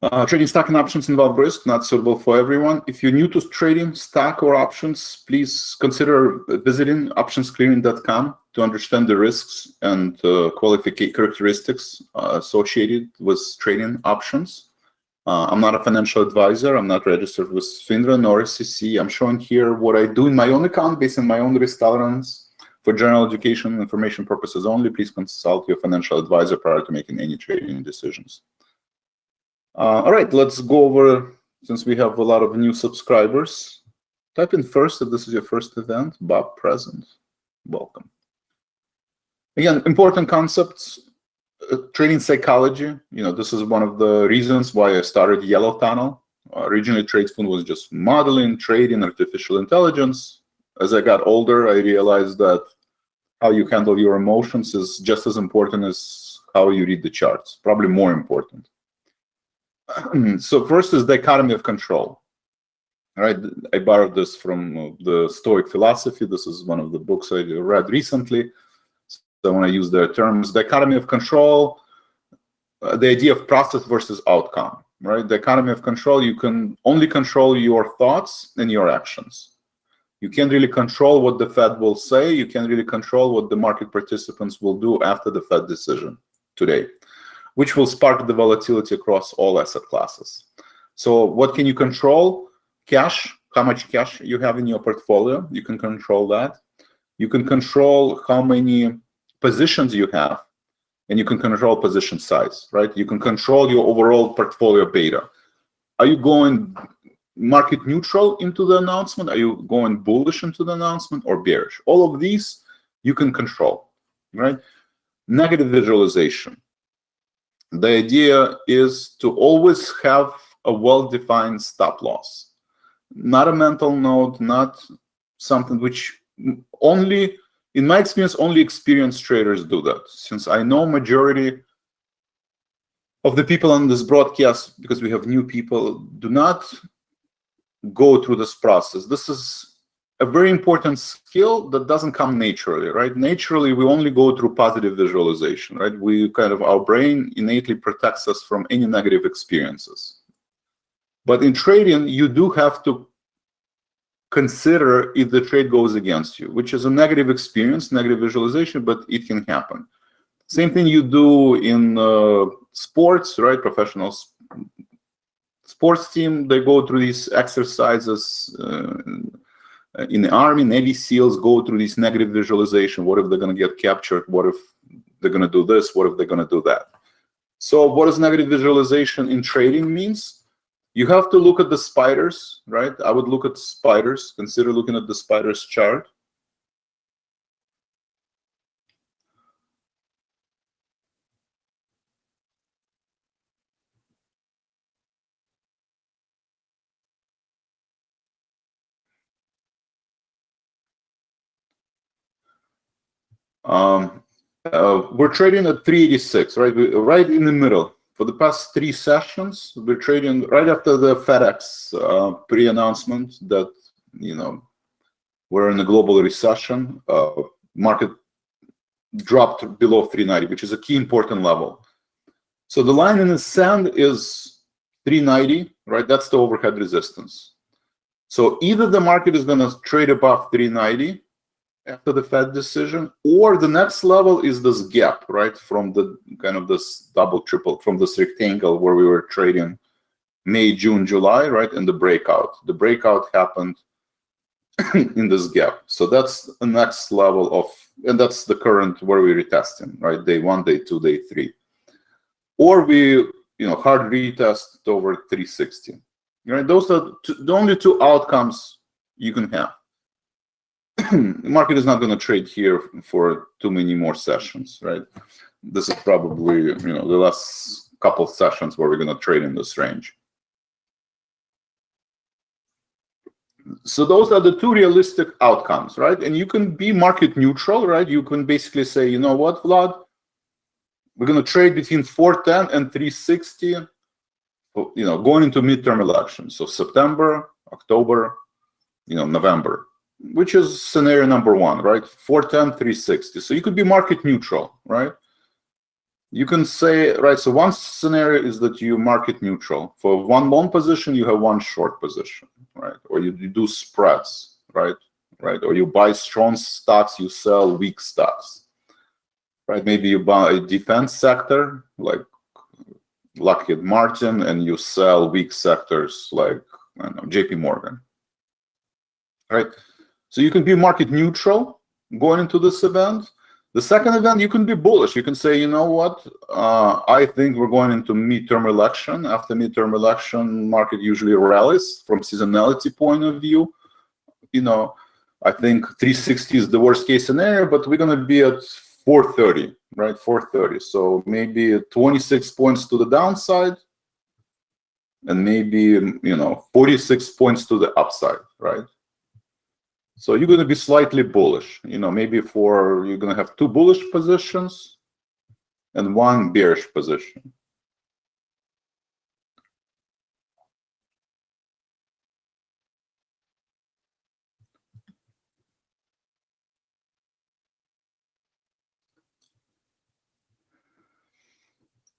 Trading stock and options involve risk, not suitable for everyone. If you're new to trading stock or options, please consider visiting optionsclearing.com to understand the risks and qualification characteristics associated with trading options. I'm not a financial advisor. I'm not registered with FINRA nor SEC. I'm showing here what I do in my own account based on my own risk tolerance. For general education and information purposes only, please consult your financial advisor prior to making any trading decisions. All right, let's go over, since we have a lot of new subscribers. Type in first if this is your first event. Bob present. Welcome. Again, important concepts. Trading psychology. This is one of the reasons why I started Yellow Tunnel. Originally, Tradespoon was just modeling, trading, artificial intelligence. As I got older, I realized that how you handle your emotions is just as important as how you read the charts, probably more important. So first is dichotomy of control. All right, I borrowed this from the Stoic philosophy. This is one of the books I read recently. So when I use their terms, dichotomy of control, the idea of process versus outcome, right? Dichotomy of control, you can only control your thoughts and your actions. You can't really control what the Fed will say. You can't really control what the market participants will do after the Fed decision today, which will spark the volatility across all asset classes. So what can you control? Cash, how much cash you have in your portfolio. You can control that. You can control how many positions you have, and you can control position size, right? You can control your overall portfolio beta. Are you going market neutral into the announcement? Are you going bullish into the announcement or bearish? All of these you can control, right? Negative visualization. The idea is to always have a well-defined stop loss. Not a mental note, not something which only, in my experience, only experienced traders do that. Since I know majority of the people on this broadcast, because we have new people, do not go through this process. This is a very important skill that doesn't come naturally, right? Naturally, we only go through positive visualization, right? Our brain innately protects us from any negative experiences. But in trading, you do have to consider if the trade goes against you, which is a negative experience, negative visualization, but it can happen. Same thing you do in sports, right? Professional sports team, they go through these exercises. In the Army, Navy SEALs go through this negative visualization. What if they're going to get captured? What if they're going to do this? What if they're going to do that? So what does negative visualization in trading means? You have to look at the spiders, right? I would look at spiders. Consider looking at the spiders chart. We're trading at 386, right? Right in the middle. For the past 3 sessions, we're trading right after the FedEx pre-announcement that, we're in a global recession. Market dropped below 390, which is a key important level. So the line in the sand is 390, right? That's the overhead resistance. So either the market is going to trade above 390 after the Fed decision, or the next level is this gap, right? From the this double, triple, from this rectangle where we were trading May, June, July, right? And the breakout. The breakout happened in this gap. So that's the next level of, and that's the current where we're retesting, right? Day 1, day 2, day 3. Or we, hard retest over 360. Right? Those are the only 2 outcomes you can have. The market is not going to trade here for too many more sessions, right? This is probably, the last couple sessions where we're going to trade in this range. So those are the 2 realistic outcomes, right? And you can be market neutral, right? You can basically say, you know what, Vlad, we're going to trade between 410 and 360, going into midterm elections. So September, October, November, which is scenario number 1, right? 410, 360. So you could be market neutral, right? You can say, right, so one scenario is that you market neutral. For one long position, you have one short position, right? Or you do spreads, right? Or you buy strong stocks, you sell weak stocks, right? Maybe you buy a defense sector, like Lockheed Martin, and you sell weak sectors like, I don't know, JP Morgan, right? So you can be market neutral going into this event. The second event, you can be bullish. You can say, you know what, I think we're going into midterm election. After midterm election, market usually rallies from seasonality point of view. You know, I think 360 is the worst case scenario, but we're going to be at 430, right? 430. So maybe 26 points to the downside and maybe, you know, 46 points to the upside, right? So you're going to be slightly bullish, you know, maybe you're going to have 2 bullish positions and 1 bearish position.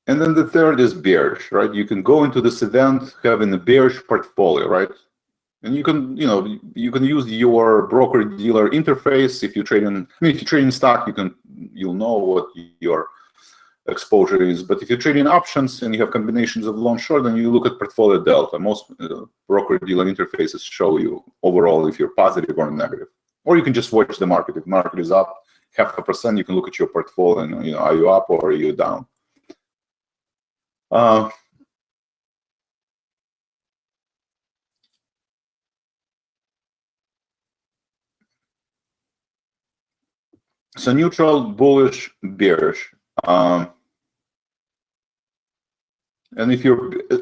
And then the third is bearish, right? You can go into this event having a bearish portfolio, right? And you can, you know, you can use your broker-dealer interface. If you trade in, I mean, if you trade in stock, you'll know what your exposure is. But if you trade in options and you have combinations of long short, then you look at portfolio delta. Most broker-dealer interfaces show you overall if you're positive or negative. Or you can just watch the market. If the market is up 0.5%, you can look at your portfolio and, you know, are you up or are you down? So neutral, bullish, bearish. And if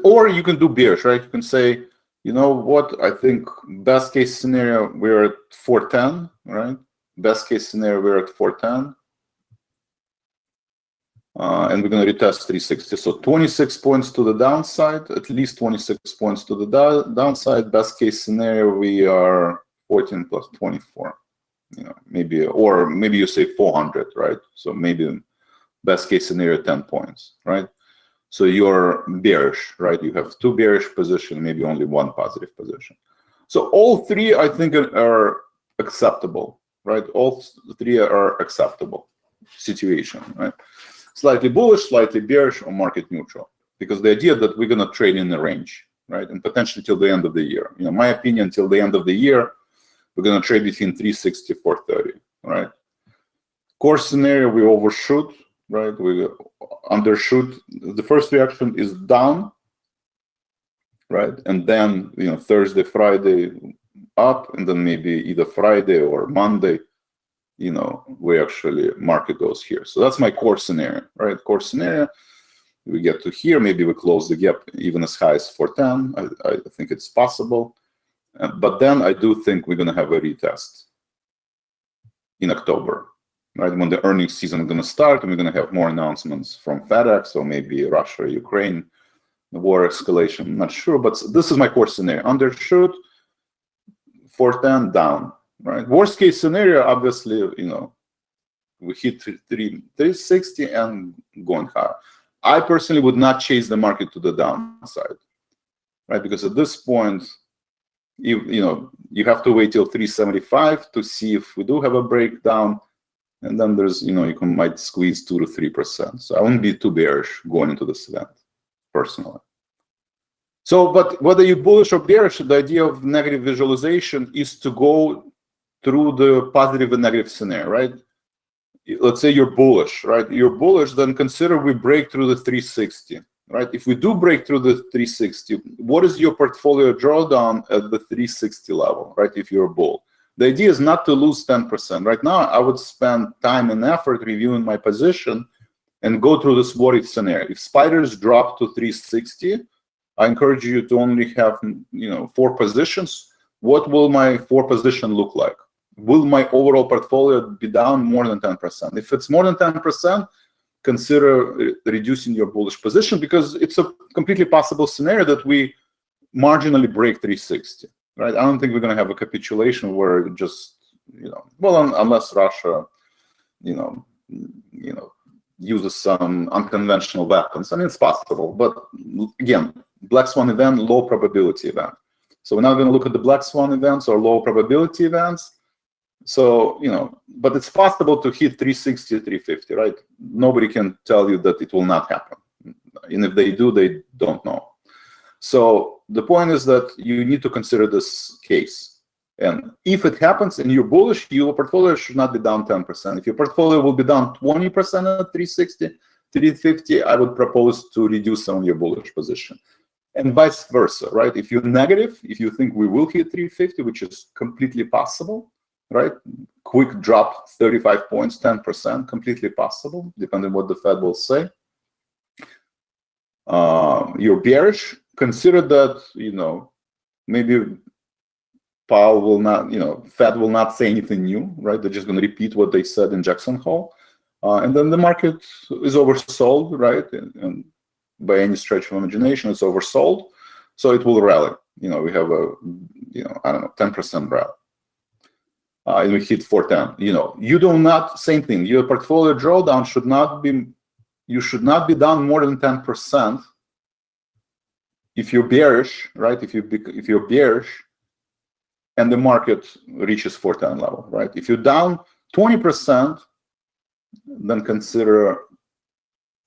or you can do bearish, right? You can say, you know what, I think best case scenario, we're at 410, right? Best case scenario, we're at 410. And we're going to retest 360. So 26 points to the downside, at least 26 points to the downside. Best case scenario, we are 14 plus 24. You know, maybe you say 400, right? So maybe best case scenario 10 points, right? So you're bearish, right? You have 2 bearish positions, maybe only 1 positive position. So all 3, I think, are acceptable, right? All 3 are acceptable situation, right? Slightly bullish, slightly bearish, or market neutral. Because the idea that we're going to trade in a range, right? And potentially till the end of the year. You know, my opinion, till the end of the year, we're going to trade between 360 and 430, right? Core scenario, we overshoot, right? We undershoot. The first reaction is down, right? And then, you know, Thursday, Friday up, and then maybe either Friday or Monday, you know, we actually market goes here. So that's my core scenario, right? Core scenario, we get to here, maybe we close the gap even as high as 410. I think it's possible. But then I do think we're going to have a retest in October, right? When the earnings season is going to start, and we're going to have more announcements from FedEx or maybe Russia, Ukraine, the war escalation. I'm not sure, but this is my core scenario. Undershoot, 410 down, right? Worst case scenario, obviously, you know, we hit 360 and going higher. I personally would not chase the market to the downside, right? Because at this point, you know, you have to wait till 375 to see if we do have a breakdown, and then there's, you know, you might squeeze 2 to 3%. So I wouldn't be too bearish going into this event, personally. So, but whether you're bullish or bearish, the idea of negative visualization is to go through the positive and negative scenario, right? Let's say you're bullish, right? You're bullish, then consider we break through the 360. Right? If we do break through the 360, what is your portfolio drawdown at the 360 level, right? If you're a bull. The idea is not to lose 10%. Right now, I would spend time and effort reviewing my position and go through this what if scenario. If spiders drop to 360, I encourage you to only have, you know, 4 positions. What will my 4 position look like? Will my overall portfolio be down more than 10%? If it's more than 10%, consider reducing your bullish position, because it's a completely possible scenario that we marginally break 360, right? I don't think we're going to have a capitulation where just, you know, well, unless Russia, you know, uses some unconventional weapons. I mean, it's possible, but again, black swan event, low probability event. So we're now going to look at the black swan events or low probability events. So, but it's possible to hit 360, 350, right? Nobody can tell you that it will not happen. And if they do, they don't know. So the point is that you need to consider this case. And if it happens and you're bullish, your portfolio should not be down 10%. If your portfolio will be down 20% at 360, 350, I would propose to reduce some of your bullish position. And vice versa, right? If you're negative, if you think we will hit 350, which is completely possible, right? Quick drop, 35 points, 10%, completely possible, depending on what the Fed will say. You're bearish, consider that, maybe Powell will not, Fed will not say anything new, right? They're just going to repeat what they said in Jackson Hole. And then the market is oversold, right? And by any stretch of imagination, it's oversold. So it will rally. We have a, I don't know, 10% rally. And we hit 410. You do not, same thing. Your portfolio drawdown should not be, you should not be down more than 10%. If you're bearish, right? If you're bearish, and the market reaches 410 level, right? If you're down 20%, then consider,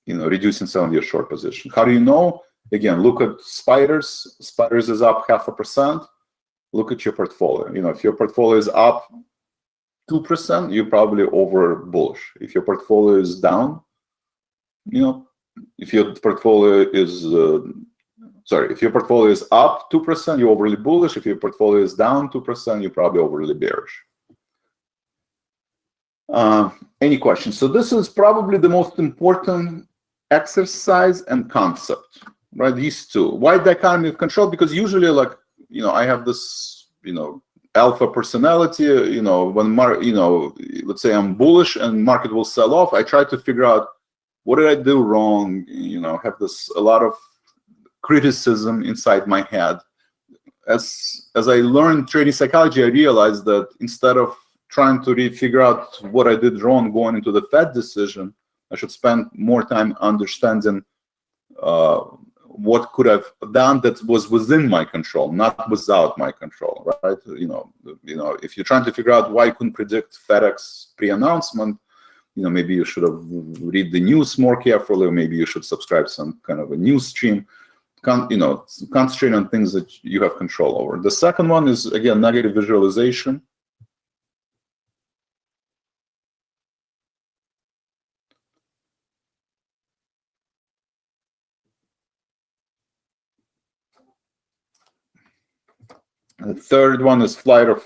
reducing some of your short position. How do you know? Again, look at spiders. Spiders is up 0.5%. Look at your portfolio. If your portfolio is up 2%, you're probably over bullish. If your portfolio is down, if your portfolio is if your portfolio is up 2%, you're overly bullish. If your portfolio is down 2%, you're probably overly bearish. Any questions? So this is probably the most important exercise and concept, right? These two. Why dichotomy of control? Because usually, I have this, alpha personality. When let's say I'm bullish and market will sell off, I try to figure out what did I do wrong. Have a lot of criticism inside my head. As I learned trading psychology, I realized that instead of trying to figure out what I did wrong going into the Fed decision, I should spend more time understanding what could have done that was within my control, not without my control, right? If you're trying to figure out why I couldn't predict FedEx pre-announcement, maybe you should have read the news more carefully, or maybe you should subscribe to some kind of a news stream. Concentrate on things that you have control over. The second one is, again, negative visualization. The third one is fight or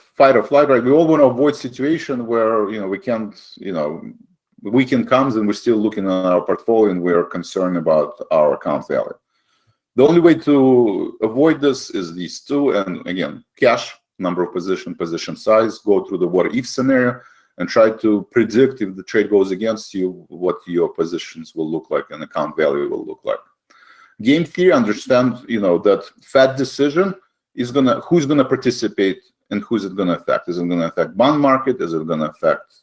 flight, right? We all want to avoid situation where, we can't, the weekend comes and we're still looking at our portfolio and we're concerned about our account value. The only way to avoid this is these two. And again, cash, number of position size, go through the what if scenario and try to predict if the trade goes against you, what your positions will look like and account value will look like. Game theory, understand, that Fed decision is who's gonna participate and who's it gonna affect? Is it gonna affect bond market? Is it gonna affect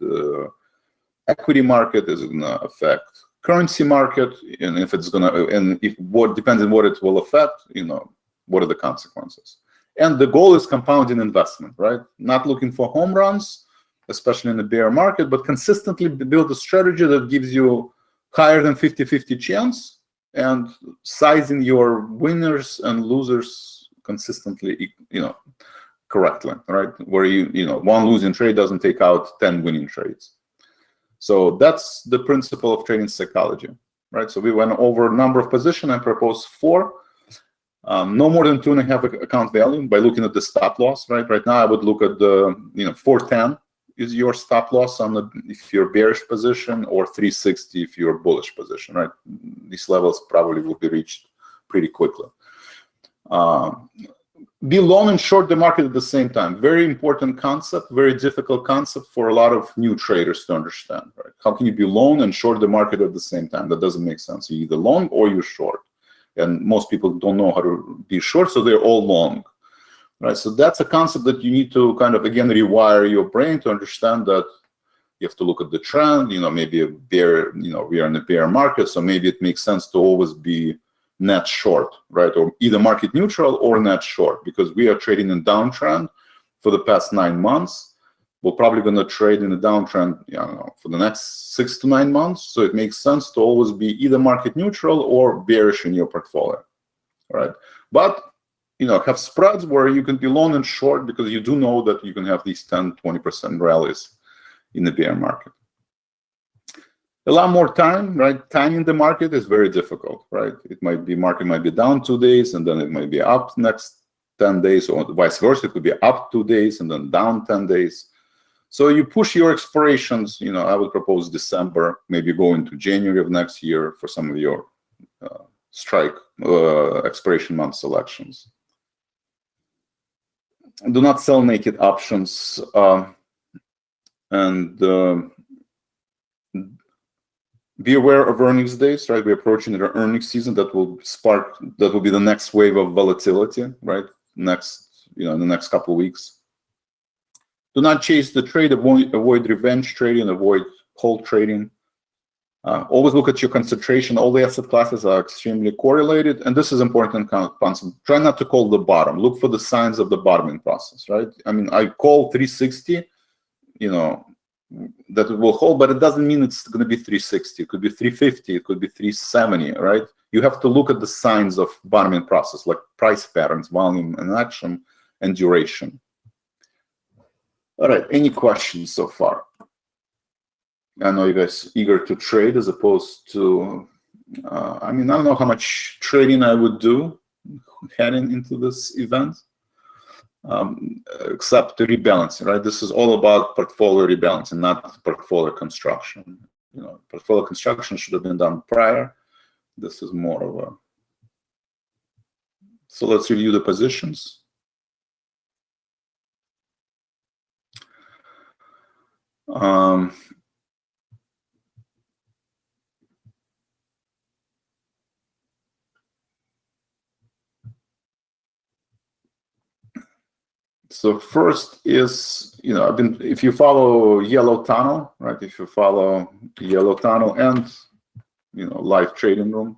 equity market? Is it gonna affect currency market? And if it's gonna, and if what depends on what it will affect, what are the consequences? And the goal is compounding investment, right? Not looking for home runs, especially in the bear market, but consistently build a strategy that gives you higher than 50-50 chance and sizing your winners and losers consistently, correctly, right? Where one losing trade doesn't take out 10 winning trades. So that's the principle of trading psychology, right? So we went over a number of positions. I proposed 4. No more than 2.5 account value by looking at the stop loss, right? Right now, I would look at the 410 is your stop loss if you're bearish position, or 360 if you're bullish position, right? These levels probably will be reached pretty quickly. Be long and short the market at the same time. Very important concept, very difficult concept for a lot of new traders to understand, right? How can you be long and short the market at the same time? That doesn't make sense. You're either long or you're short. And most people don't know how to be short, so they're all long, right? So that's a concept that you need to kind of, again, rewire your brain to understand that You have to look at the trend. Maybe a bear. We are in a bear market, so maybe it makes sense to always be net short, right? Or either market neutral or net short, because we are trading in downtrend for the past 9 months. We're probably going to trade in a downtrend, for the next 6 to 9 months. So it makes sense to always be either market neutral or bearish in your portfolio, right? But have spreads where you can be long and short, because you do know that you can have these 10-20% rallies in the bear market. A lot more time, right? Timing the market is very difficult, right? Market might be down 2 days, and then it might be up next 10 days, or vice versa. It could be up 2 days and then down 10 days. So you push your expirations. I would propose December, maybe go into January of next year for some of your strike expiration month selections. Do not sell naked options, and be aware of earnings days, right? We're approaching the earnings season. That will be the next wave of volatility, right? In the next couple of weeks. Do not chase the trade. Avoid revenge trading. Avoid cold trading. Always look at your concentration. All the asset classes are extremely correlated, and this is important concept. Try not to call the bottom. Look for the signs of the bottoming process, right? I call 360, that it will hold, but it doesn't mean it's going to be 360. It could be 350. It could be 370, right? You have to look at the signs of bottoming process, like price patterns, volume and action, and duration. All right, any questions so far? I know you guys eager to trade as opposed to, I don't know how much trading I would do heading into this event, except the rebalancing, right? This is all about portfolio rebalancing, not portfolio construction. Portfolio construction should have been done prior. This is more of a, so let's review the positions. So first is, if you follow Yellow Tunnel, right? If you follow Yellow Tunnel and, live trading room,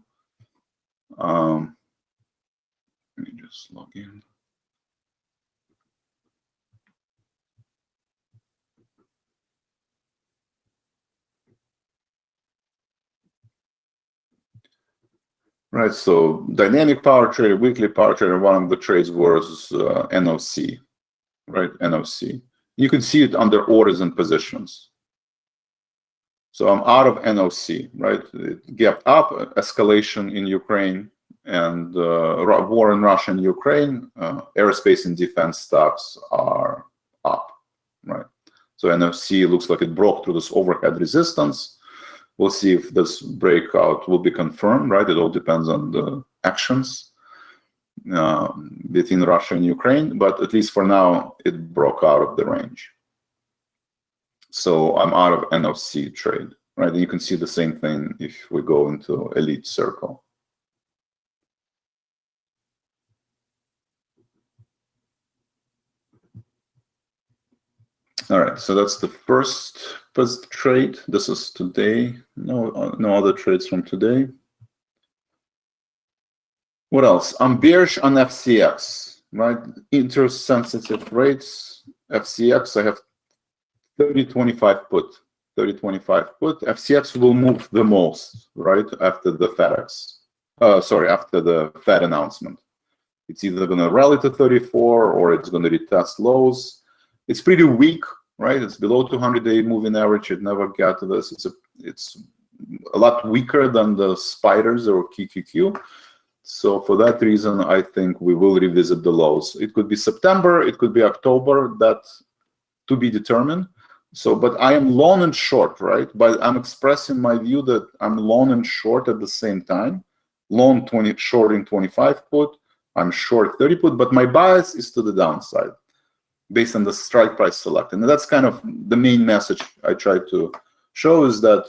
let me just log in. Right, so dynamic power trader, weekly power trader, one of the trades was NOC, right? NOC. You can see it under orders and positions. So I'm out of NOC, right? It gapped up, escalation in Ukraine, and war in Russia and Ukraine. Aerospace and defense stocks are up, right? So NOC looks like it broke through this overhead resistance. We'll see if this breakout will be confirmed, right? It all depends on the actions between Russia and Ukraine, but at least for now, it broke out of the range. So I'm out of NOC trade, right? And you can see the same thing if we go into Elite Circle. All right, so that's the first trade. This is today. No other trades from today. What else? I'm bearish on FCX, right? Interest sensitive rates. FCX, I have 30-25 put. 30-25 put. FCX will move the most, right? After the after the Fed announcement. It's either going to rally to 34 or it's going to retest lows. It's pretty weak, right? It's below 200-day moving average. It never got to this. It's a lot weaker than the spiders or QQQ. So for that reason, I think we will revisit the lows. It could be September, it could be October, that to be determined. So, but I am long and short, right? But I'm expressing my view that I'm long and short at the same time. Long 20, short in 25 put. I'm short 30 put, but my bias is to the downside, based on the strike price select. And that's kind of the main message I try to show, is that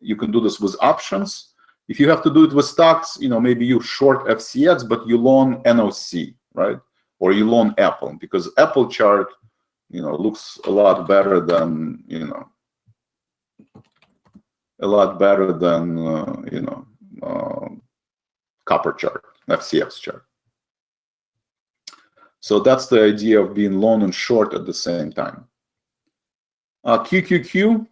you can do this with options. If you have to do it with stocks, maybe you short FCX, but you long NOC, right? Or you long Apple, because Apple chart, looks a lot better than, a lot better than copper chart, FCX chart. So that's the idea of being long and short at the same time. QQQ,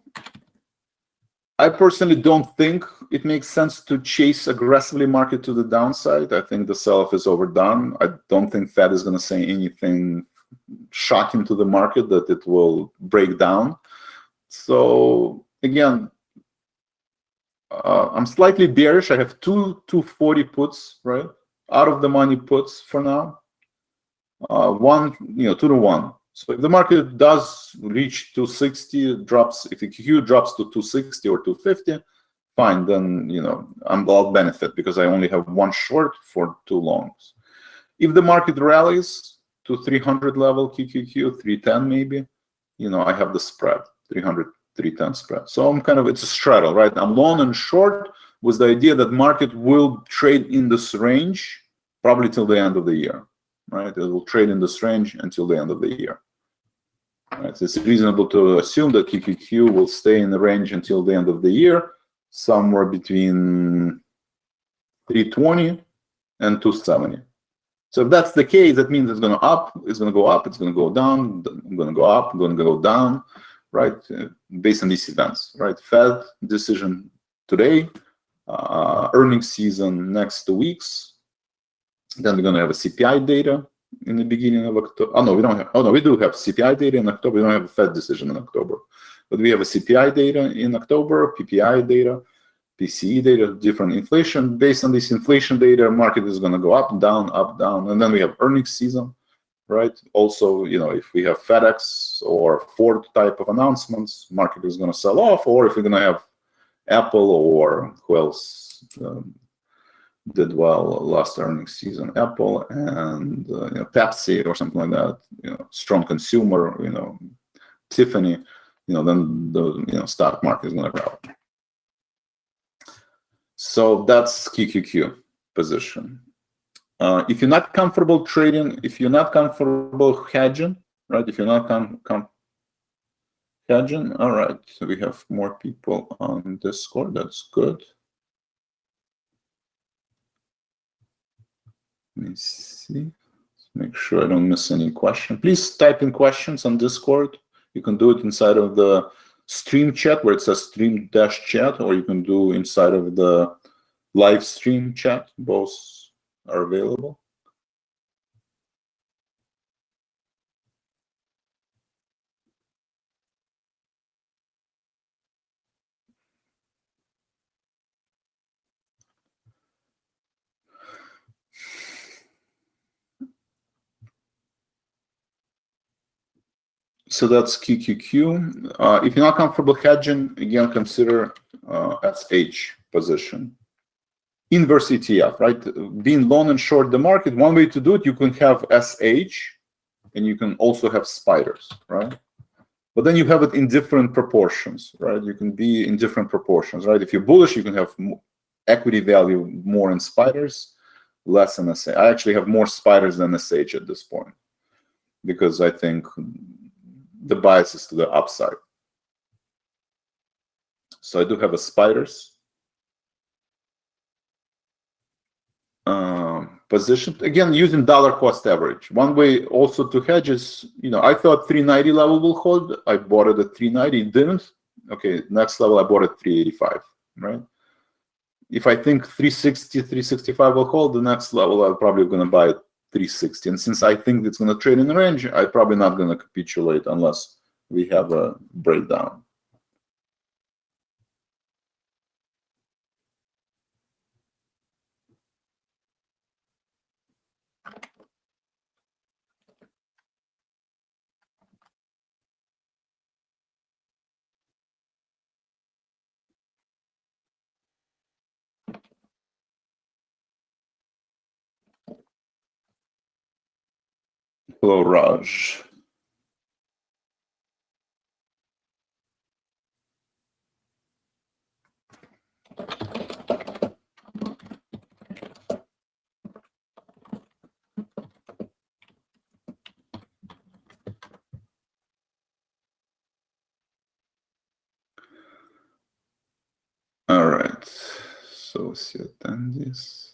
I personally don't think it makes sense to chase aggressively market to the downside. I think the sell-off is overdone. I don't think Fed is going to say anything shocking to the market that it will break down. So again, I'm slightly bearish. I have two 240 puts, right? Out of the money puts for now. 2-to-1. So if the market does reach 260, it drops. If the QQ drops to 260 or 250, fine. Then I'll benefit because I only have one short for two longs. If the market rallies to 300 level QQQ, 310 maybe, I have the spread, 300, 310 spread. So I'm it's a straddle, right? I'm long and short with the idea that market will trade in this range probably till the end of the year, right? It will trade in this range until the end of the year. Right? So it's reasonable to assume that QQQ will stay in the range until the end of the year, somewhere between 320 and 270. So if that's the case, that means it's going to up, it's going to go up, it's going to go down, I'm going to go up, I'm going to go down, right? Based on these events, right? Fed decision today, earnings season next 2 weeks. Then we're going to have a CPI data in the beginning of October. Oh no, we don't have. Oh no, we do have CPI data in October. We don't have a Fed decision in October, but we have a CPI data in October, PPI data, PCE data, different inflation. Based on this inflation data, market is going to go up, down, and then we have earnings season, right? Also, if we have FedEx or Ford type of announcements, market is going to sell off. Or if we're going to have Apple or who else did well last earnings season, Apple and Pepsi or something like that, strong consumer, Tiffany, then the stock market is going to rally. So that's QQQ position. If you're not comfortable trading, if you're not comfortable hedging, right? If you're not hedging, all right. So we have more people on Discord. That's good. Let me see. Let's make sure I don't miss any question. Please type in questions on Discord. You can do it inside of the stream chat where it says stream-chat, or you can do inside of the live stream chat. Both are available. So that's QQQ. If you're not comfortable hedging, again, consider SH position. Inverse ETF, right? Being long and short the market, one way to do it, you can have SH, and you can also have spiders, right? But then you have it in different proportions, right? You can be in different proportions, right? If you're bullish, you can have equity value more in spiders, less in SH. I actually have more spiders than SH at this point because I think the bias is to the upside. So I do have a spiders position. Again, using dollar cost average. One way also to hedge is, I thought 390 level will hold. I bought it at 390, it didn't. Okay, next level I bought at 385, right? If I think 360, 365 will hold, the next level I'm probably going to buy at 360. And since I think it's going to trade in the range, I'm probably not going to capitulate unless we have a breakdown. Hello, Raj. So see attendees.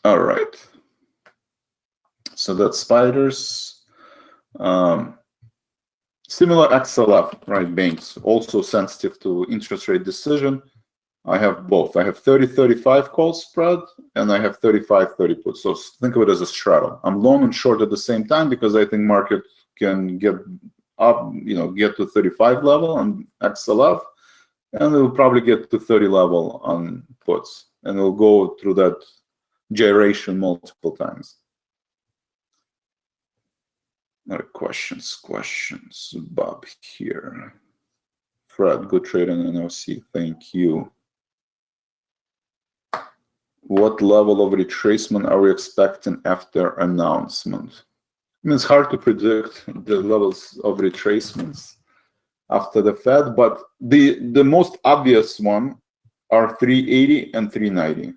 All right. So that's spiders. Similar XLF, right? Banks also sensitive to interest rate decision. I have both. I have 30-35 call spread, and I have 35-30 put. So think of it as a straddle. I'm long and short at the same time because I think market can get up, get to 35 level on XLF, and it will probably get to 30 level on puts, and it'll go through that gyration multiple times. Other questions. Bob here. Fred, good trading in NOC. Thank you. What level of retracement are we expecting after announcement? I mean, it's hard to predict the levels of retracements after the Fed, but the most obvious one are 380 and 390.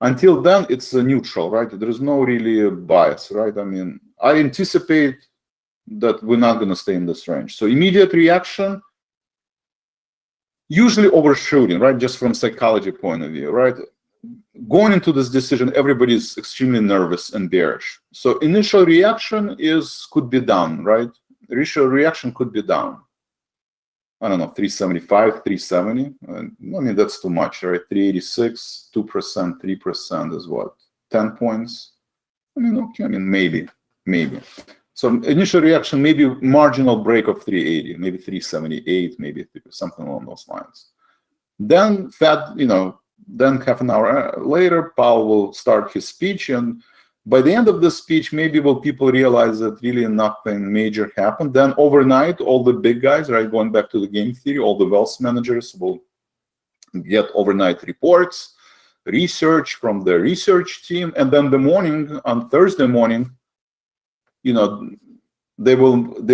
Until then, it's a neutral, right? There's no really bias, right? I mean, I anticipate that we're not going to stay in this range. So immediate reaction, usually overshooting, right? Just from psychology point of view, right? Going into this decision, everybody's extremely nervous and bearish. So initial reaction could be down, right? Initial reaction could be down. I don't know, 375, 370. I mean, that's too much, right? 386, 2%, 3% is what? 10 points? I mean, okay, I mean, maybe. So initial reaction, maybe marginal break of 380, maybe 378, maybe something along those lines. Then Fed, then half an hour later, Powell will start his speech, and by the end of the speech, maybe people realize that really nothing major happened. Then overnight, all the big guys, right, going back to the game theory, all the wealth managers will get overnight reports, research from the research team, and then on Thursday morning, they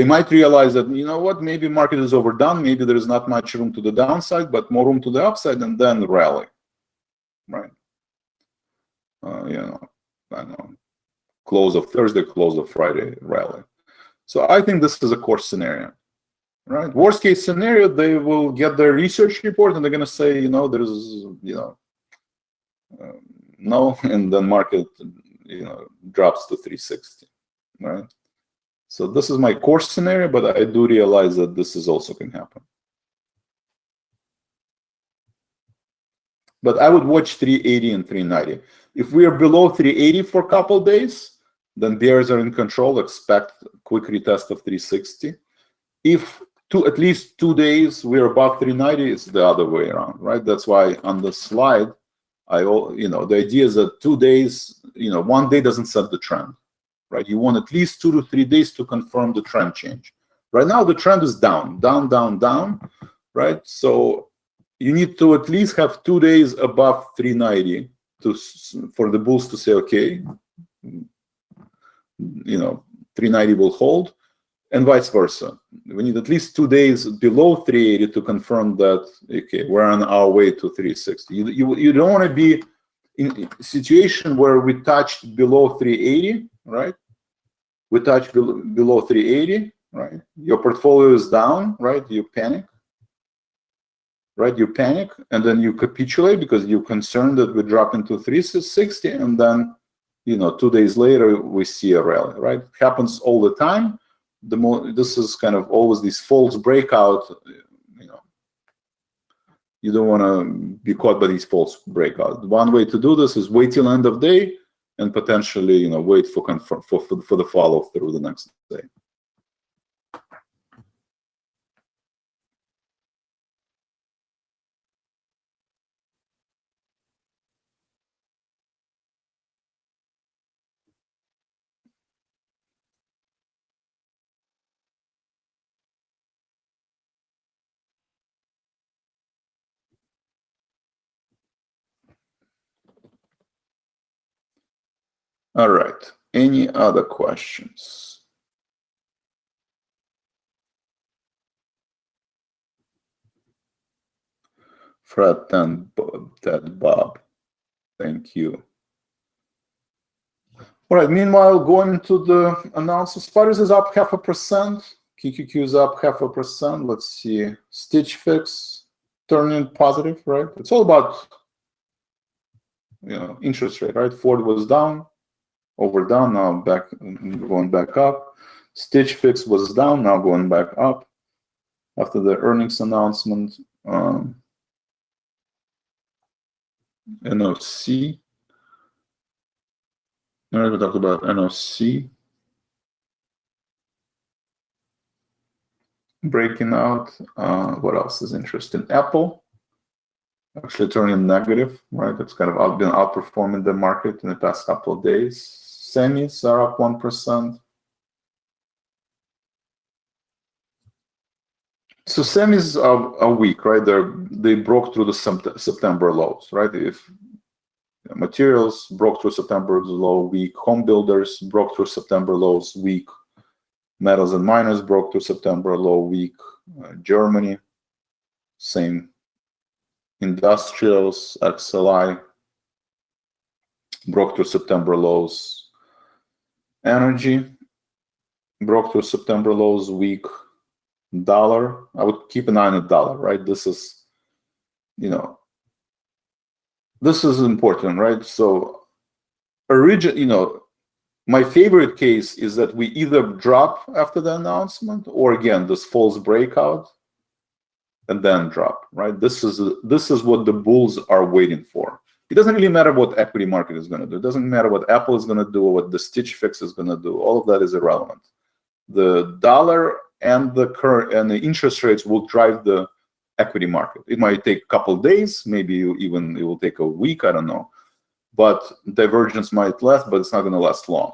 might realize that, what, maybe market is overdone, maybe there is not much room to the downside, but more room to the upside, and then rally, right? I don't know. Close of Thursday, close of Friday rally. So I think this is a core scenario, right? Worst case scenario, they will get their research report and they're going to say, there is, no, and then market, drops to 360, right? So this is my core scenario, but I do realize that this is also can happen. But I would watch 380 and 390. If we are below 380 for a couple days, then bears are in control. Expect quick retest of 360. If at least 2 days we're above 390, it's the other way around, right? That's why on the slide, the idea is that 2 days, 1 day doesn't set the trend, right? You want at least 2 to 3 days to confirm the trend change. Right now, the trend is down, right? So you need to at least have 2 days above 390 for the bulls to say, okay, 390 will hold, and vice versa. We need at least 2 days below 380 to confirm that, okay, we're on our way to 360. You don't want to be in a situation where we touched below 380, right? We touched below 380, right? Your portfolio is down, right? You panic. Right, you panic, and then you capitulate because you're concerned that we drop into 360, and then, 2 days later we see a rally. Right, happens all the time. This is kind of always this false breakout. You don't want to be caught by these false breakouts. One way to do this is wait till end of day and potentially, wait for the follow through the next day. All right. Any other questions? Fred, Ted, Bob. Thank you. All right, meanwhile, going into the analysis, Spiders is up 0.5%. QQQ is up 0.5%. Let's see. Stitch Fix turning positive, right? It's all about, interest rate, right? Ford was down, down, now back, going back up. Stitch Fix was down, now going back up after the earnings announcement. NOC. All right, we talked about NOC. Breaking out. What else is interesting? Apple actually turning negative, right? It's kind of been outperforming the market in the past couple of days. Semis are up 1%. So semis are weak, right? They broke through the September lows, right? If materials broke through September low, weak. Home builders broke through September lows, weak. Metals and miners broke through September low, week. Germany, same. Industrials, XLI, broke through September lows. Energy broke through September lows, week. Dollar, I would keep an eye on the dollar, right? This is, this is important, right? So, my favorite case is that we either drop after the announcement, or again, this false breakout, and then drop, right? This is what the bulls are waiting for. It doesn't really matter what equity market is going to do. It doesn't matter what Apple is going to do or what the Stitch Fix is going to do. All of that is irrelevant. The dollar and the interest rates will drive the equity market. It might take a couple of days, maybe even it will take a week, I don't know. But divergence might last, but it's not going to last long.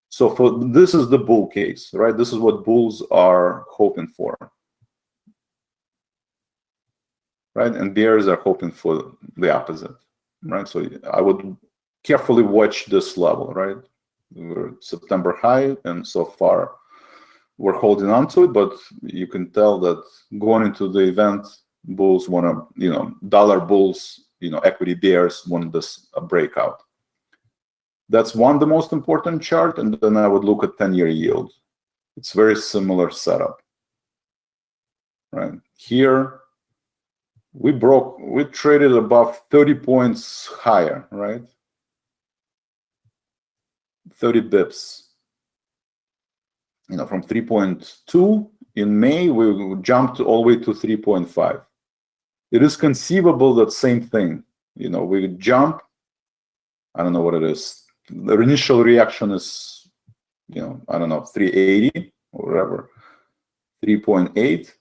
So this is the bull case, right? This is what bulls are hoping for, right? And bears are hoping for the opposite, right? So I would carefully watch this level, right? We're September high, and so far we're holding on to it, but you can tell that going into the event, bulls want to, dollar bulls, equity bears want this a breakout. That's the most important chart, and then I would look at 10-year yield. It's very similar setup, right? Here, we traded above 30 points higher, right? 30 bips. From 3.2 in May, we jumped all the way to 3.5. It is conceivable that same thing. We jump. I don't know what it is. The initial reaction is, I don't know, 380 or whatever, 3.8,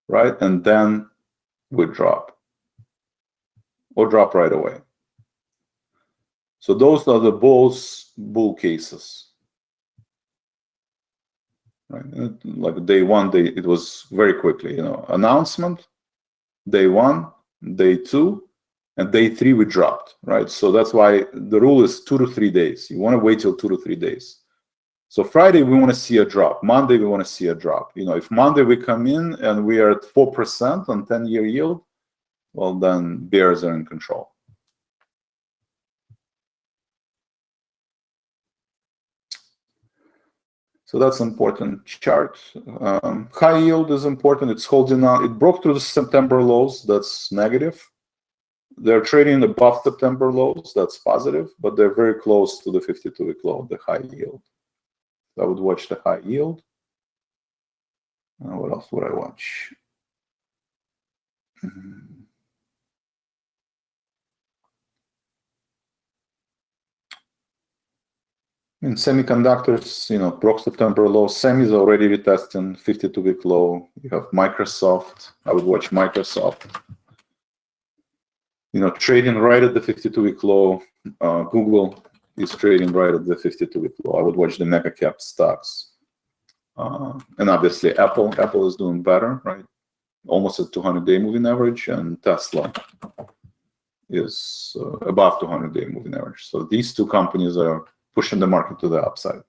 right? And then we drop, or drop right away. So those are the bull cases. Right? Like day one, it was very quickly, announcement, day one, day two, and day three we dropped, right? So that's why the rule is 2 to 3 days. You want to wait till 2 to 3 days. So Friday we want to see a drop. Monday we want to see a drop. If Monday we come in and we are at 4% on 10-year yield, well, then bears are in control. So that's an important chart. High yield is important. It's holding on. It broke through the September lows. That's negative. They're trading above September lows. That's positive, but they're very close to the 52-week low, the high yield. So I would watch the high yield. What else would I watch? In semiconductors, broke September low. Semis already retesting 52-week low. You have Microsoft. I would watch Microsoft. Trading right at the 52-week low. Google is trading right at the 52-week low. I would watch the mega cap stocks. And obviously Apple. Apple is doing better, right? Almost at 200-day moving average, and Tesla is above 200-day moving average. So these two companies are pushing the market to the upside.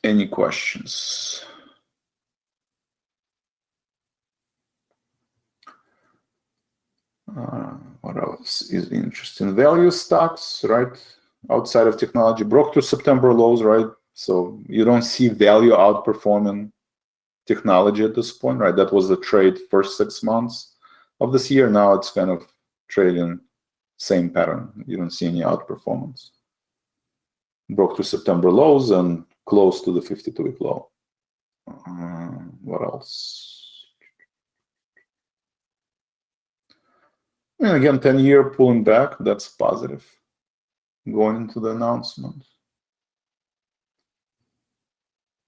Any questions? What else is interesting? Value stocks, right? Outside of technology, broke to September lows, right? So you don't see value outperforming technology at this point, right? That was the trade first 6 months of this year. Now it's kind of trading same pattern. You don't see any outperformance. Broke to September lows and close to the 52-week low. What else? And again, 10-year pulling back. That's positive going into the announcement.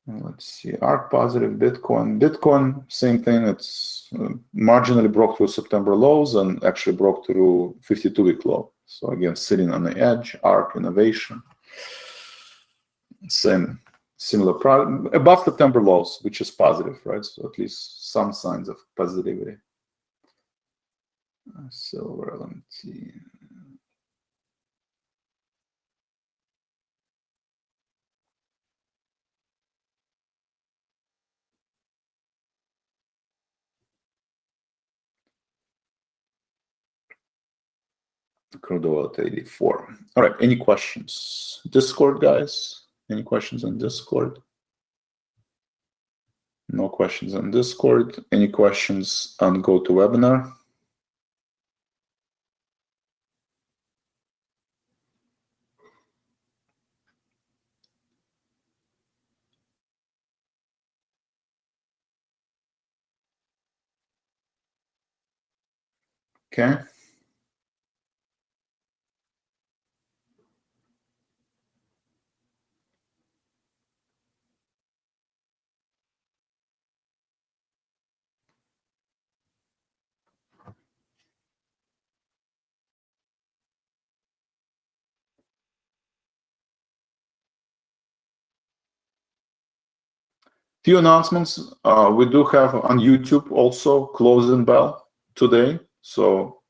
And let's see, ARK positive, Bitcoin. Bitcoin, same thing. It's marginally broke through September lows and actually broke through 52-week low. So again, sitting on the edge. ARK innovation. Similar problem above September lows, which is positive, right? So at least some signs of positivity. Silver, let me see. Crude oil at 84. All right, any questions? Discord, guys? Any questions on Discord? No questions on Discord. Any questions on GoToWebinar? Okay. Few announcements. We do have on YouTube also closing bell today. So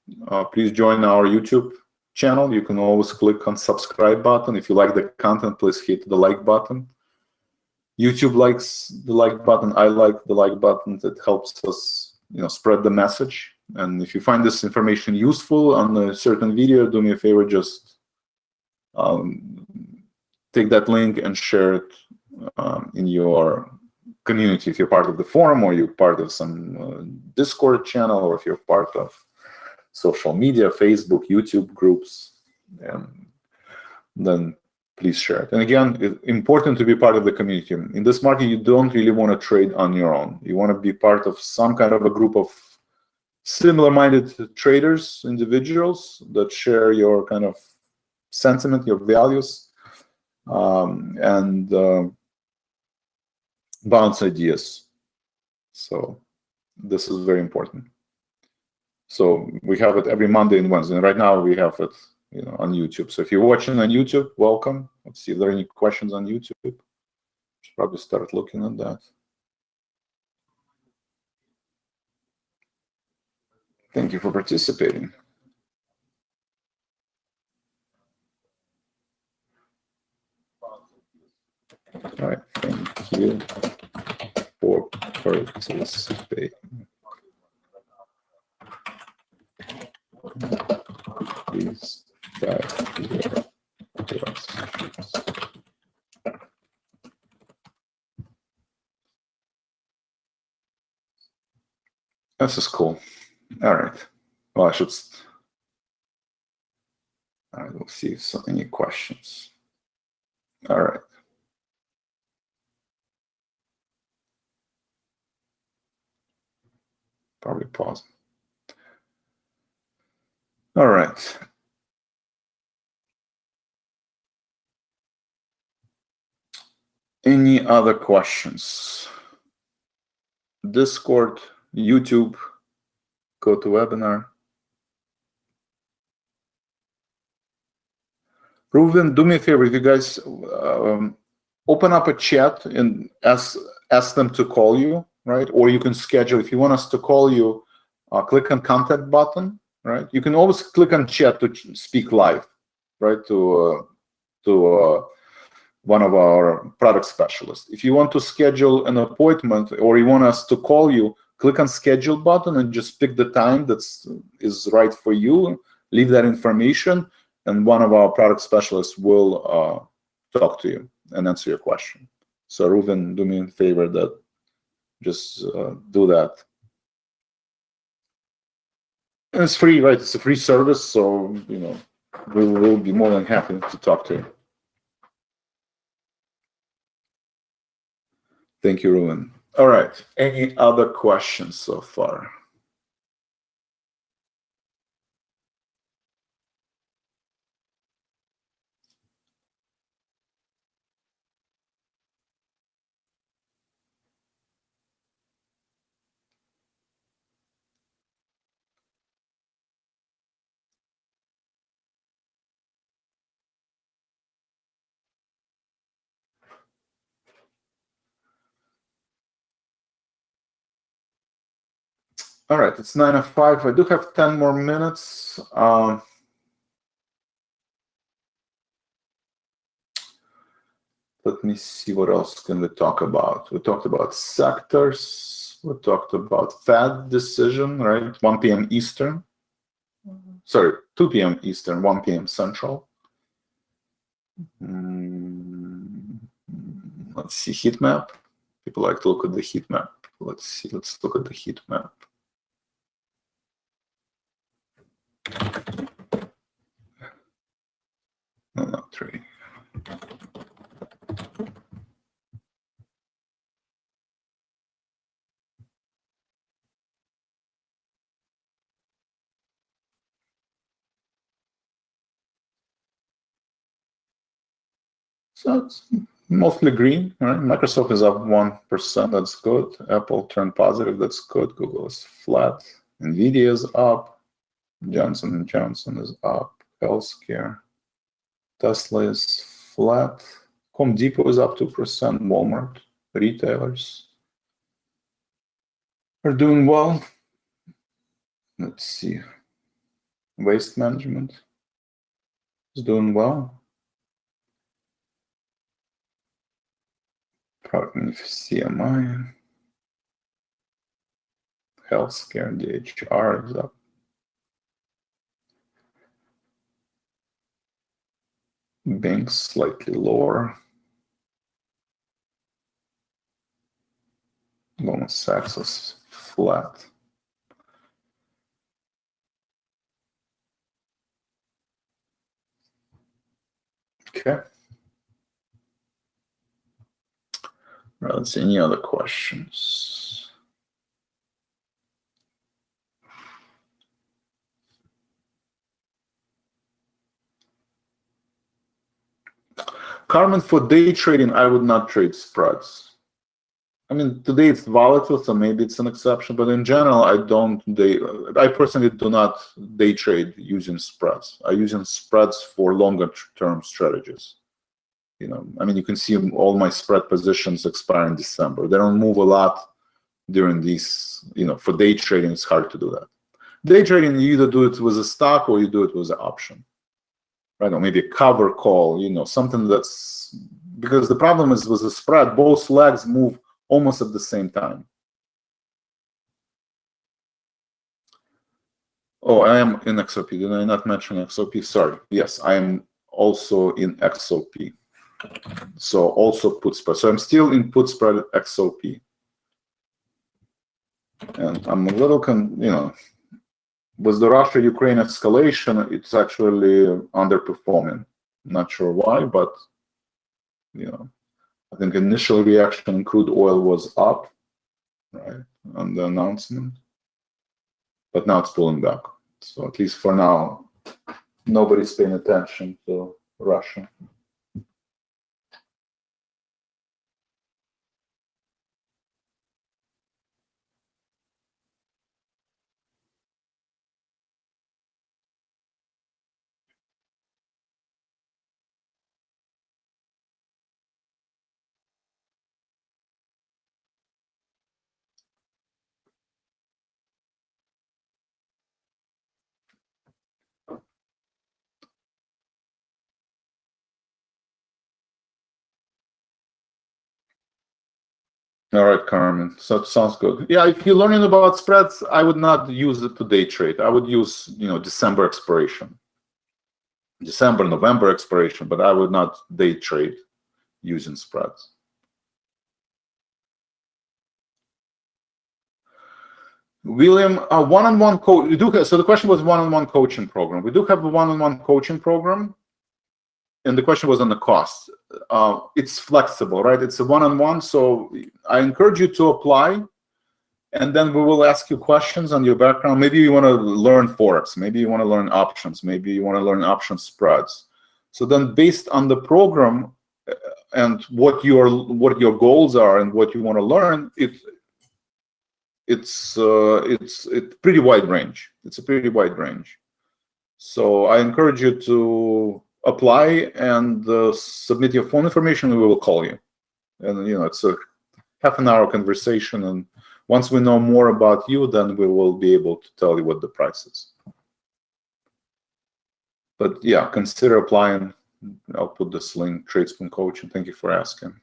please join our YouTube channel. You can always click on subscribe button. If you like the content, please hit the like button. YouTube likes the like button. I like the like button. That helps us, spread the message. And if you find this information useful on a certain video, do me a favor, just take that link and share it in your community. If you're part of the forum, or you're part of some Discord channel, or if you're part of social media, Facebook, YouTube groups, then please share it. And again, it's important to be part of the community. In this market, you don't really want to trade on your own. You want to be part of some kind of a group of similar-minded traders, individuals that share your kind of sentiment, your values, and bounce ideas. So this is very important. So we have it every Monday and Wednesday. And right now we have it, on YouTube. So if you're watching on YouTube, welcome. Let's see if there are any questions on YouTube. Should probably start looking at that. Thank you for participating. All right, thank you for participating. Please type your questions. This is cool. All right. Well, I should. All right, we'll see if so any questions. All right. Probably pause. All right. Any other questions? Discord, YouTube, GoToWebinar. Ruben, do me a favor, if you guys open up a chat and ask them to call you, right? Or you can schedule, if you want us to call you, click on contact button, right? You can always click on chat to speak live, right? To one of our product specialists. If you want to schedule an appointment or you want us to call you, click on schedule button and just pick the time that is right for you, leave that information, and one of our product specialists will talk to you and answer your question. So Ruben, do me a favor that just do that. And it's free, right? It's a free service, so we will be more than happy to talk to you. Thank you, Ruben. All right. Any other questions so far? All right, it's 9:05. I do have 10 more minutes. Let me see what else can we talk about. We talked about sectors. We talked about Fed decision, right? 1 p.m. Eastern. Sorry, 2 p.m. Eastern, 1 p.m. Central. Let's see, heat map. People like to look at the heat map. Let's see, let's look at the heat map. No, not really. So it's mostly green, right? Microsoft is up 1%, that's good. Apple turned positive, that's good. Google is flat. Nvidia is up. Johnson & Johnson is up. Healthcare. Tesla is flat. Home Depot is up 2%. Walmart, retailers are doing well. Let's see. Waste management is doing well. Probably CMI. Healthcare, DHR is up. Banks slightly lower. Goldman Sachs is flat. Okay. Right, let's see, any other questions? Carmen, for day trading, I would not trade spreads. I mean, today it's volatile, so maybe it's an exception, but in general, I personally do not day trade using spreads. I use spreads for longer term strategies. I mean, you can see all my spread positions expire in December. They don't move a lot during these, for day trading, it's hard to do that. Day trading, you either do it with a stock or you do it with an option, right? Or maybe a cover call, something that's, because the problem is with the spread, both legs move almost at the same time. Oh, I am in XOP. Did I not mention XOP? Sorry. Yes, I am also in XOP. So also put spread. So I'm still in put spread XOP. And I'm a little, with the Russia-Ukraine escalation, it's actually underperforming. Not sure why, but, I think initial reaction in crude oil was up, right, on the announcement. But now it's pulling back. So at least for now, nobody's paying attention to Russia. All right, Carmen. So it sounds good. Yeah, if you're learning about spreads, I would not use it to day trade. I would use, December expiration, December, November expiration, but I would not day trade using spreads. William, one-on-one coach. We do have, so the question was one-on-one coaching program. We do have a one-on-one coaching program, and the question was on the cost. It's flexible, right? It's a one-on-one, so I encourage you to apply, and then we will ask you questions on your background. Maybe you want to learn forex, maybe you want to learn options, maybe you want to learn option spreads. So then, based on the program and what your goals are and what you want to learn, it's pretty wide range. It's a pretty wide range. So I encourage you to apply and submit your phone information, and we will call you. And it's a half-an-hour conversation, and once we know more about you, then we will be able to tell you what the price is. But yeah, consider applying. I'll put this link, Tradespoon Coach, and thank you for asking.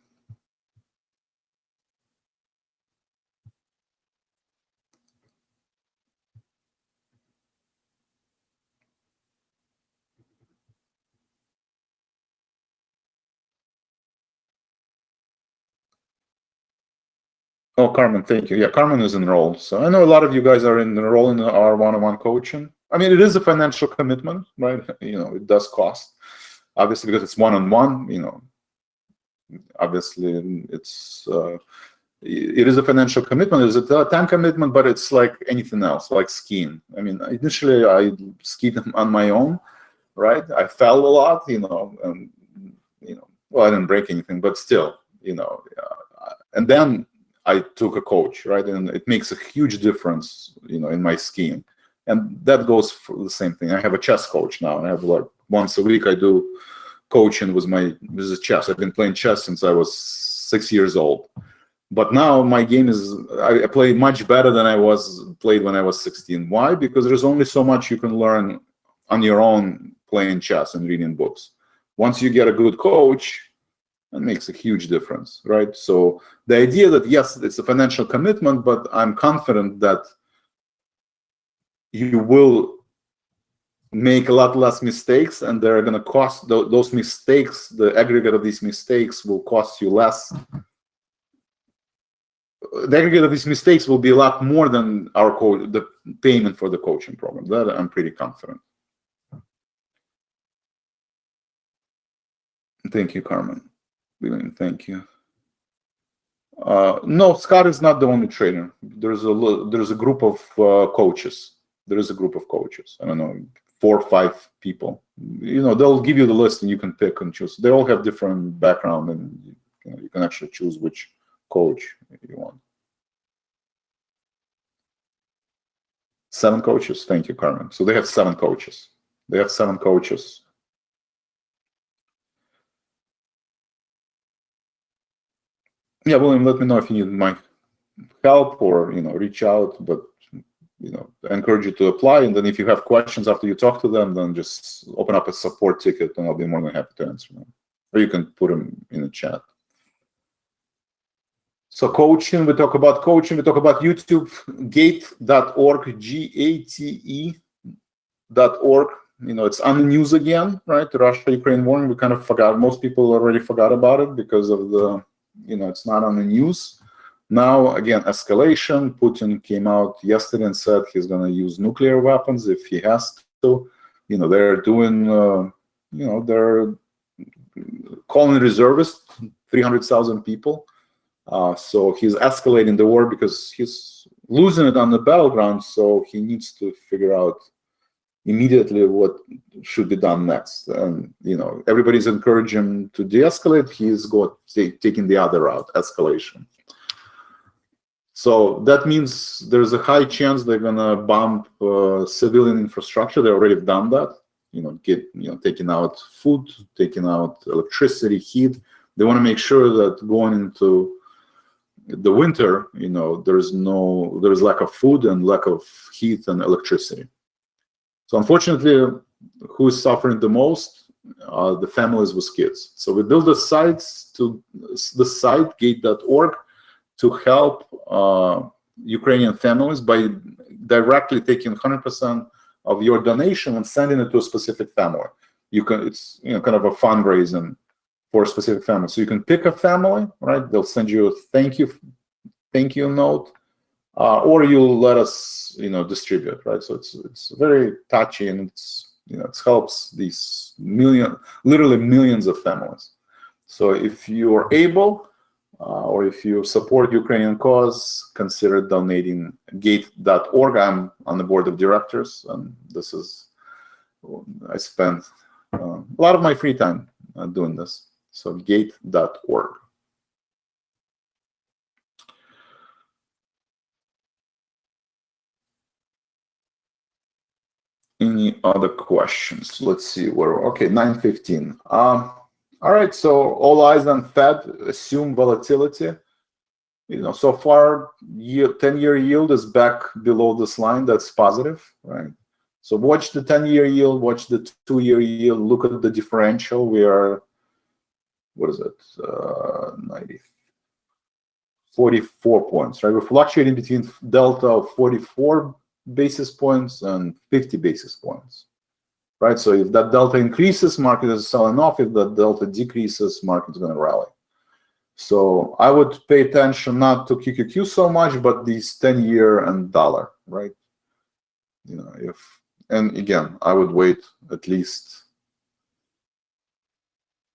Oh, Carmen, thank you. Yeah, Carmen is enrolled. So I know a lot of you guys are enrolling in our one-on-one coaching. I mean, it is a financial commitment, right? It does cost, obviously, because it's one-on-one. Obviously, it is a financial commitment. It's a time commitment, but it's like anything else, like skiing. I mean, initially I skied on my own, right? I fell a lot, and well, I didn't break anything, but still, and then I took a coach, right? And it makes a huge difference, in my skiing. And that goes for the same thing. I have a chess coach now. I have once a week I do coaching with chess. I've been playing chess since I was 6 years old. But now my game is, I play much better than I played when I was 16. Why? Because there's only so much you can learn on your own playing chess and reading books. Once you get a good coach, it makes a huge difference, right? So the idea that, yes, it's a financial commitment, but I'm confident that you will make a lot less mistakes, and they're going to cost those mistakes. The aggregate of these mistakes will cost you less. The aggregate of these mistakes will be a lot more than the payment for the coaching program. That I'm pretty confident. Thank you, Carmen. William, thank you. No, Scott is not the only trainer. There's a group of coaches. There is a group of coaches. I don't know, 4 or 5 people. They'll give you the list, and you can pick and choose. They all have different background, and you can actually choose which coach you want. 7 coaches. Thank you, Carmen. So they have 7 coaches. They have 7 coaches. Yeah, William, let me know if you need my help or reach out. But I encourage you to apply, and then if you have questions after you talk to them, then just open up a support ticket, and I'll be more than happy to answer them. Or you can put them in the chat. So coaching, we talk about YouTube, gate.org, GATE.org. It's on the news again, right? The Russia-Ukraine war. We kind of forgot. Most people already forgot about it because of the, it's not on the news. Now, again, escalation. Putin came out yesterday and said he's going to use nuclear weapons if he has to. They're doing, they're calling reservists, 300,000 people. So he's escalating the war because he's losing it on the battleground. So he needs to figure out immediately what should be done next. And everybody's encouraging him to de-escalate. He's taking the other route, escalation. So that means there's a high chance they're gonna bomb civilian infrastructure. They already done that. Taking out food, taking out electricity, heat. They want to make sure that going into the winter, there's lack of food and lack of heat and electricity. So unfortunately, who is suffering the most? The families with kids. So we built the site, gate.org, to help Ukrainian families by directly taking 100% of your donation and sending it to a specific family. It's kind of a fundraising for a specific family. So you can pick a family, right? They'll send you a thank you note, or you'll let us distribute, right? So it's very touchy, and it helps these literally millions of families. So if you are able, or if you support Ukrainian cause, consider donating gate.org. I'm on the board of directors, and I spend a lot of my free time doing this. So gate.org. Any other questions? Let's see. Okay, 9:15. All right, so all eyes on Fed, assume volatility. So far, 10-year yield is back below this line. That's positive, right? So watch the 10-year yield, watch the 2-year yield, look at the differential. We are, what is it? 44 points, right? We're fluctuating between delta of 44 basis points and 50 basis points, right? So if that delta increases, market is selling off. If that delta decreases, market is going to rally. So I would pay attention not to QQQ so much, but these 10-year and dollar, right? And again, I would wait at least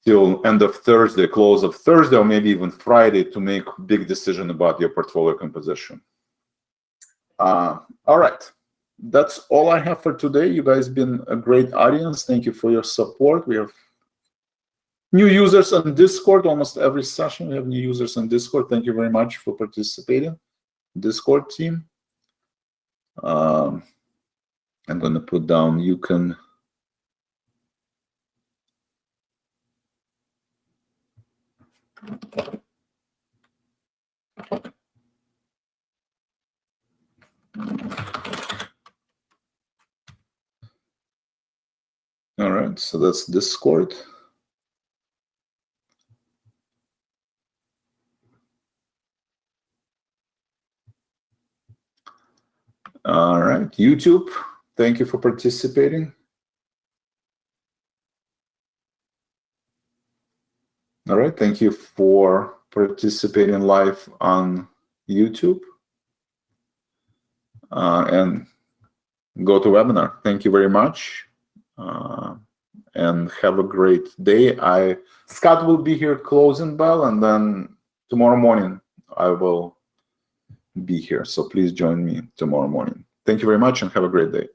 till end of Thursday, close of Thursday, or maybe even Friday to make a big decision about your portfolio composition. All right. That's all I have for today. You guys have been a great audience. Thank you for your support. We have new users on Discord. Almost every session we have new users on Discord. Thank you very much for participating, Discord team. I'm going to put down, you can all right, so that's Discord. All right, YouTube, thank you for participating. All right, thank you for participating live on YouTube. And go to webinar. Thank you very much. And have a great day. Scott will be here closing bell, and then tomorrow morning I will be here. So please join me tomorrow morning. Thank you very much and have a great day.